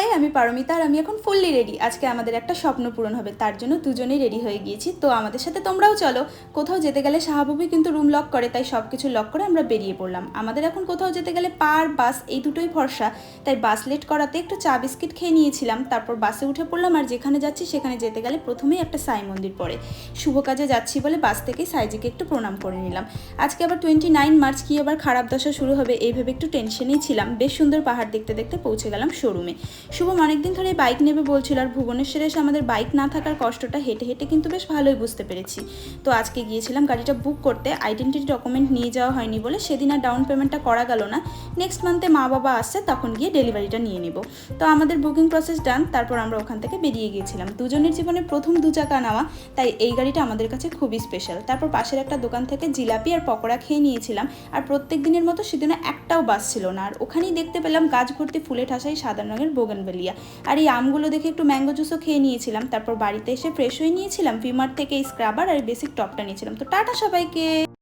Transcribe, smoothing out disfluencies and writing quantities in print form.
High, আমি পারমিতা আর আমি এখন ফুললি রেডি। আজকে আমাদের একটা স্বপ্ন পূরণ হবে, তার জন্য দুজনেই রেডি হয়ে গিয়েছি। তো আমাদের সাথে তোমরাও চলো। কোথাও যেতে গেলে শাহাবুবি কিন্তু রুম লক করে, তাই সব কিছু লক করে আমরা বেরিয়ে পড়লাম। আমাদের এখন কোথাও যেতে গেলে পার বাস এই দুটোই ভরসা, তাই বাস লেট করাতে একটু চা বিস্কিট খেয়ে নিয়েছিলাম। তারপর বাসে উঠে পড়লাম, আর যেখানে যাচ্ছি সেখানে যেতে গেলে প্রথমেই একটা সাই মন্দির পড়ে। শুভ কাজে যাচ্ছি বলে বাস থেকেই সাইজিকে একটু প্রণাম করে নিলাম। আজকে আবার 29 মার্চ, কি আবার খারাপ দশা শুরু হবে এই ভেবে একটু টেনশনেই ছিলাম। বেশ সুন্দর পাহাড় দেখতে দেখতে পৌঁছে গেলাম শোরুমে। শুভম অনেকদিন ধরে বাইক নেবে বলছিল, আর ভুবনেশ্বরে এসে আমাদের বাইক না থাকার কষ্টটা হেঁটে হেঁটে কিন্তু বেশ ভালোই বুঝতে পেরেছি। তো আজকে গিয়েছিলাম গাড়িটা বুক করতে, আইডেন্টিটি ডকুমেন্ট নিয়ে যাওয়া হয়নি বলে সেদিন আর ডাউন পেমেন্টটা করা গেল না। নেক্সট মান্থে মা বাবা আসছে, তখন গিয়ে ডেলিভারিটা নিয়ে নেব। তো আমাদের বুকিং প্রসেস ডান, তারপর আমরা ওখান থেকে বেরিয়ে গিয়েছিলাম। দুজনের জীবনে প্রথম 2 চাকা নেওয়া, তাই এই গাড়িটা আমাদের কাছে খুবই স্পেশাল। তারপর পাশের একটা দোকান থেকে জিলাপি আর পকোড়া খেয়ে নিয়েছিলাম। আর প্রত্যেক দিনের মতো সেদিনে একটাও বাস ছিল না। আর ওখানেই দেখতে পেলাম গাছ ভর্তি ফুলে ঠাসাই সাদা রঙের বোগেনভেলিয়া। আর এই আমগুলো দেখে একটু ম্যাঙ্গো জুসও খেয়ে নিয়েছিলাম। তারপর বাড়িতে এসে ফ্রেশ হয়ে নিয়েছিলাম, ভিমার থেকে এই স্ক্রাবার আর বেসিক টপটা নিয়েছিলাম। তো টাটা সবাইকে।